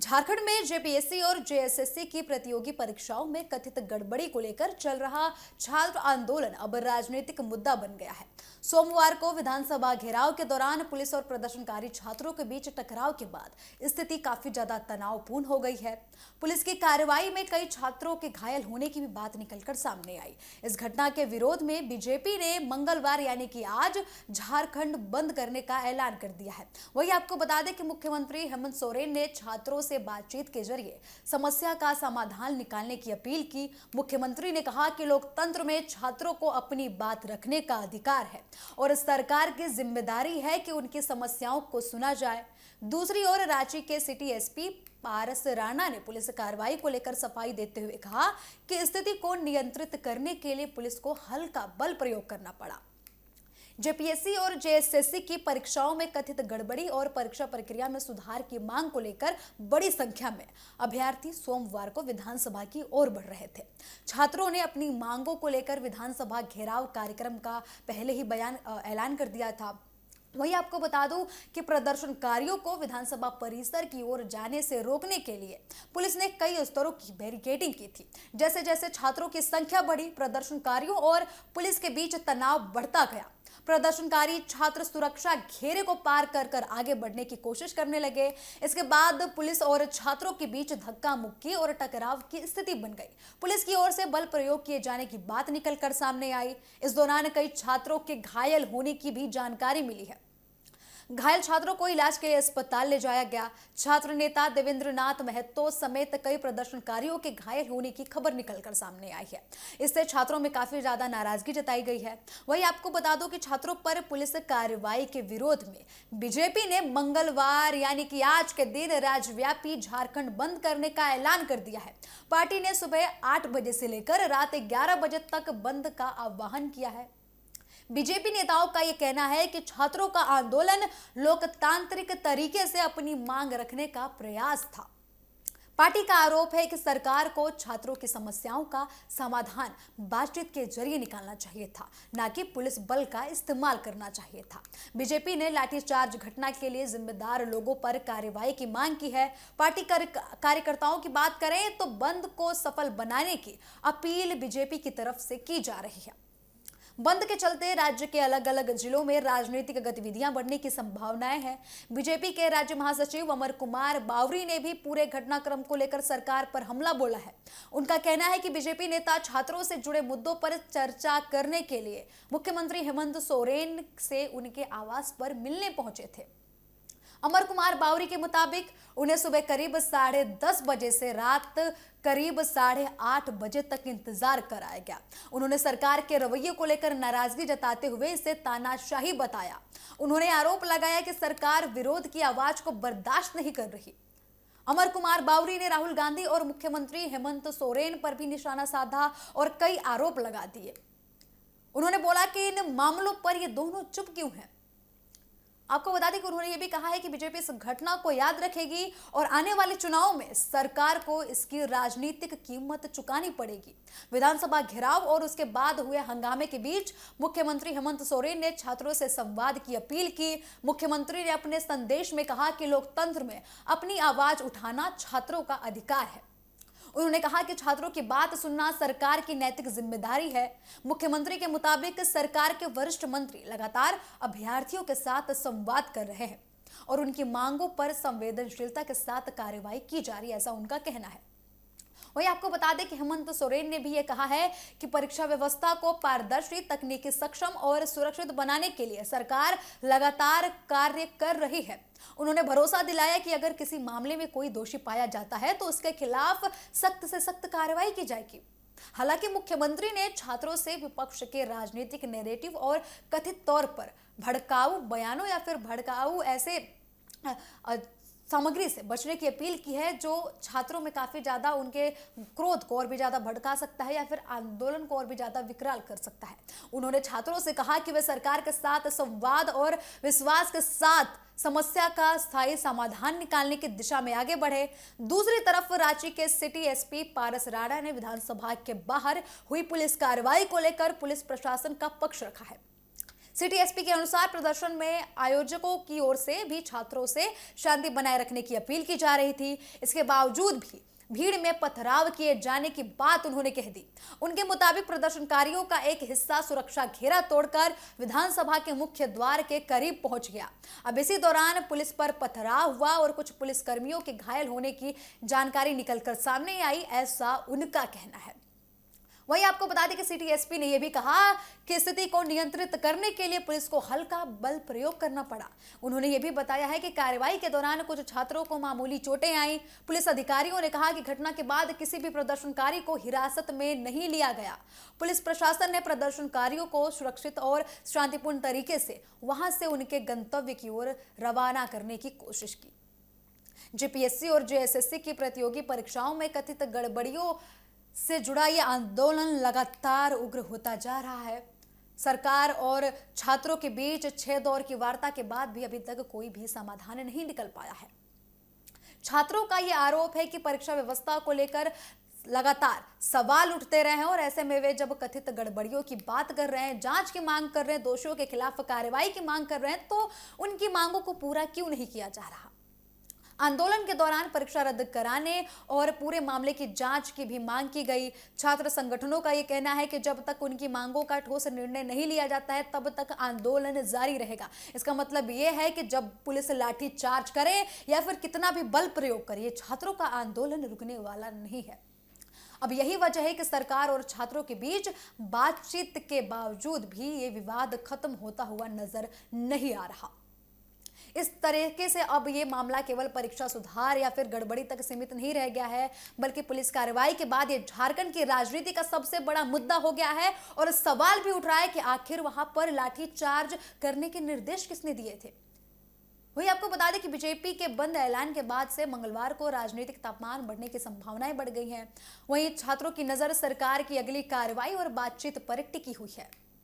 झारखंड में जेपीएससी और जेएसएससी की प्रतियोगी परीक्षाओं में कथित गड़बड़ी को लेकर चल रहा छात्र आंदोलन अब राजनीतिक मुद्दा बन गया है। सोमवार को विधानसभा घेराव के दौरान पुलिस और प्रदर्शनकारी छात्रों के बीच टकराव के बाद स्थिति काफी ज्यादा तनावपूर्ण हो गई है। पुलिस की कार्रवाई में कई छात्रों के घायल होने की भी बात निकलकर सामने आई। इस घटना के विरोध में बीजेपी ने मंगलवार यानी कि आज झारखंड बंद करने का ऐलान कर दिया है। वहीं आपको बता दें कि मुख्यमंत्री हेमंत सोरेन ने छात्रों से बातचीत के जरिए समस्या का समाधान निकालने की अपील की। मुख्यमंत्री ने कहा कि लोकतंत्र में छात्रों को अपनी बात रखने का अधिकार है और सरकार की जिम्मेदारी है कि उनकी समस्याओं को सुना जाए। दूसरी ओर रांची के सिटी एसपी पारस राणा ने पुलिस कार्रवाई को लेकर सफाई देते हुए कहा कि स्थिति को नियंत्रित करने के लिए पुलिस को हल्का बल प्रयोग करना पड़ा। जेपीएससी और जेएसएससी की परीक्षाओं में कथित गड़बड़ी और परीक्षा प्रक्रिया में सुधार की मांग को लेकर बड़ी संख्या में अभ्यर्थी सोमवार को विधानसभा की ओर बढ़ रहे थे। छात्रों ने अपनी मांगों को लेकर विधानसभा घेराव कार्यक्रम का पहले ही ऐलान कर दिया था। वहीं आपको बता दूं कि प्रदर्शनकारियों को विधानसभा परिसर की ओर जाने से रोकने के लिए पुलिस ने कई स्तरों की बैरिकेडिंग की थी। जैसे जैसे छात्रों की संख्या बढ़ी, प्रदर्शनकारियों और पुलिस के बीच तनाव बढ़ता गया। प्रदर्शनकारी छात्र सुरक्षा घेरे को पार कर कर आगे बढ़ने की कोशिश करने लगे। इसके बाद पुलिस और छात्रों के बीच धक्का मुक्की और टकराव की स्थिति बन गई। पुलिस की ओर से बल प्रयोग किए जाने की बात निकलकर सामने आई। इस दौरान कई छात्रों के घायल होने की भी जानकारी मिली है। घायल छात्रों को इलाज के लिए अस्पताल ले जाया गया। छात्र नेता देवेंद्र नाथ महतो समेत कई प्रदर्शनकारियों के घायल होने की खबर निकलकर सामने आई है। इससे छात्रों में काफी ज्यादा नाराजगी जताई गई है। वहीं आपको बता दो कि छात्रों पर पुलिस कार्रवाई के विरोध में बीजेपी ने मंगलवार यानी कि आज के दिन राज्यव्यापी झारखंड बंद करने का ऐलान कर दिया है। पार्टी ने सुबह 8 बजे से लेकर रात 11 बजे तक बंद का आह्वान किया है। बीजेपी नेताओं का यह कहना है कि छात्रों का आंदोलन लोकतांत्रिक तरीके से अपनी मांग रखने का प्रयास था। पार्टी का आरोप है कि सरकार को छात्रों की समस्याओं का समाधान बातचीत के जरिए निकालना चाहिए था, न कि पुलिस बल का इस्तेमाल करना चाहिए था। बीजेपी ने लाठीचार्ज घटना के लिए जिम्मेदार लोगों पर कार्रवाई की मांग की है। पार्टी कार्यकर्ताओं की बात करें तो बंद को सफल बनाने की अपील बीजेपी की तरफ से की जा रही है। बंद के चलते राज्य के अलग अलग जिलों में राजनीतिक गतिविधियां बढ़ने की संभावनाएं हैं। बीजेपी के राज्य महासचिव अमर कुमार बावरी ने भी पूरे घटनाक्रम को लेकर सरकार पर हमला बोला है। उनका कहना है कि बीजेपी नेता छात्रों से जुड़े मुद्दों पर चर्चा करने के लिए मुख्यमंत्री हेमंत सोरेन से उनके आवास पर मिलने पहुंचे थे। अमर कुमार बावरी के मुताबिक उन्हें सुबह करीब 10:30 बजे से रात करीब 8:30 बजे तक इंतजार कराया गया। उन्होंने सरकार के रवैये को लेकर नाराजगी जताते हुए इसे तानाशाही बताया। उन्होंने आरोप लगाया कि सरकार विरोध की आवाज को बर्दाश्त नहीं कर रही। अमर कुमार बावरी ने राहुल गांधी और मुख्यमंत्री हेमंत सोरेन पर भी निशाना साधा और कई आरोप लगा दिए। उन्होंने बोला कि इन मामलों पर ये दोनों चुप क्यों हैं। आपको बता दें कि उन्होंने ये भी कहा है कि बीजेपी इस घटना को याद रखेगी और आने वाले चुनाव में सरकार को इसकी राजनीतिक कीमत चुकानी पड़ेगी। विधानसभा घेराव और उसके बाद हुए हंगामे के बीच मुख्यमंत्री हेमंत सोरेन ने छात्रों से संवाद की अपील की। मुख्यमंत्री ने अपने संदेश में कहा कि लोकतंत्र में अपनी आवाज उठाना छात्रों का अधिकार है। उन्होंने कहा कि छात्रों की बात सुनना सरकार की नैतिक जिम्मेदारी है। मुख्यमंत्री के मुताबिक सरकार के वरिष्ठ मंत्री लगातार अभ्यर्थियों के साथ संवाद कर रहे हैं और उनकी मांगों पर संवेदनशीलता के साथ कार्रवाई की जा रही है, ऐसा उनका कहना है। वहीं आपको बता दें कि हेमंत सोरेन ने भी ये कहा है कि परीक्षा व्यवस्था को पारदर्शी, तकनीकी सक्षम और सुरक्षित बनाने के लिए सरकार लगातार कार्य कर रही है। उन्होंने भरोसा दिलाया कि अगर किसी मामले में कोई दोषी पाया जाता है तो उसके खिलाफ सख्त से सख्त कार्रवाई की जाएगी। हालांकि मुख्यमंत्री ने छात्रों से विपक्ष के राजनीतिक नैरेटिव और कथित तौर पर भड़काऊ बयानों या फिर भड़काऊ ऐसे सामग्री से बचने की अपील की है जो छात्रों में काफी ज्यादा उनके क्रोध को और भी ज्यादा भड़का सकता है या फिर आंदोलन को और भी ज्यादा विकराल कर सकता है। उन्होंने छात्रों से कहा कि वे सरकार के साथ संवाद और विश्वास के साथ समस्या का स्थायी समाधान निकालने की दिशा में आगे बढ़े। दूसरी तरफ रांची के सिटी एसपी पारस राणा ने विधानसभा के बाहर हुई पुलिस कार्रवाई को लेकर पुलिस प्रशासन का पक्ष रखा है। सिटी एसपी के अनुसार प्रदर्शन में आयोजकों की ओर से भी छात्रों से शांति बनाए रखने की अपील की जा रही थी। इसके बावजूद भी भीड़ में पथराव किए जाने की बात उन्होंने कह दी। उनके मुताबिक प्रदर्शनकारियों का एक हिस्सा सुरक्षा घेरा तोड़कर विधानसभा के मुख्य द्वार के करीब पहुंच गया। अब इसी दौरान पुलिस पर पथराव हुआ और कुछ पुलिसकर्मियों के घायल होने की जानकारी निकलकर सामने आई, ऐसा उनका कहना है। वहीं आपको बता दें कि सिटी एसपी ने यह भी कहा कि स्थिति को नियंत्रित करने के लिए पुलिस को हल्का बल प्रयोग करना पड़ा। उन्होंने यह भी बताया है कि कार्रवाई के दौरान कुछ छात्रों को मामूली चोटें आईं। पुलिस अधिकारियों ने कहा कि घटना के बाद किसी भी प्रदर्शनकारी को हिरासत में नहीं लिया गया। पुलिस प्रशासन ने प्रदर्शनकारियों को सुरक्षित और शांतिपूर्ण तरीके से वहां से उनके गंतव्य की ओर रवाना करने की कोशिश की। जेपीएससी और जेएसएससी की प्रतियोगी परीक्षाओं में कथित गड़बड़ियों से जुड़ा यह आंदोलन लगातार उग्र होता जा रहा है। सरकार और छात्रों के बीच 6 दौर की वार्ता के बाद भी अभी तक कोई भी समाधान नहीं निकल पाया है। छात्रों का यह आरोप है कि परीक्षा व्यवस्था को लेकर लगातार सवाल उठते रहे हैं और ऐसे में वे जब कथित गड़बड़ियों की बात कर रहे हैं, जांच की मांग कर रहे हैं, दोषियों के खिलाफ कार्रवाई की मांग कर रहे हैं, तो उनकी मांगों को पूरा क्यों नहीं किया जा रहा। आंदोलन के दौरान परीक्षा रद्द कराने और पूरे मामले की जांच की भी मांग की गई। छात्र संगठनों का यह कहना है कि जब तक उनकी मांगों का ठोस निर्णय नहीं लिया जाता है तब तक आंदोलन जारी रहेगा। इसका मतलब यह है कि जब पुलिस लाठी चार्ज करे या फिर कितना भी बल प्रयोग करे, छात्रों का आंदोलन रुकने वाला नहीं है। अब यही वजह है कि सरकार और छात्रों के बीच बातचीत के बावजूद भी ये विवाद खत्म होता हुआ नजर नहीं आ रहा। इस तरीके से अब ये मामला केवल परीक्षा सुधार या फिर गड़बड़ी तक सीमित नहीं रह गया है, बल्कि पुलिस कार्रवाई के बाद ये झारखंड की राजनीति का सबसे बड़ा मुद्दा हो गया है। और सवाल भी उठ रहा है कि आखिर वहां पर लाठी चार्ज करने के निर्देश किसने दिए थे। वही आपको बता दें कि बीजेपी के बंद ऐलान के बाद से मंगलवार को राजनीतिक तापमान बढ़ने की संभावनाएं बढ़ गई हैं। वहीं छात्रों की नजर सरकार की अगली कार्रवाई और बातचीत पर टिकी हुई है।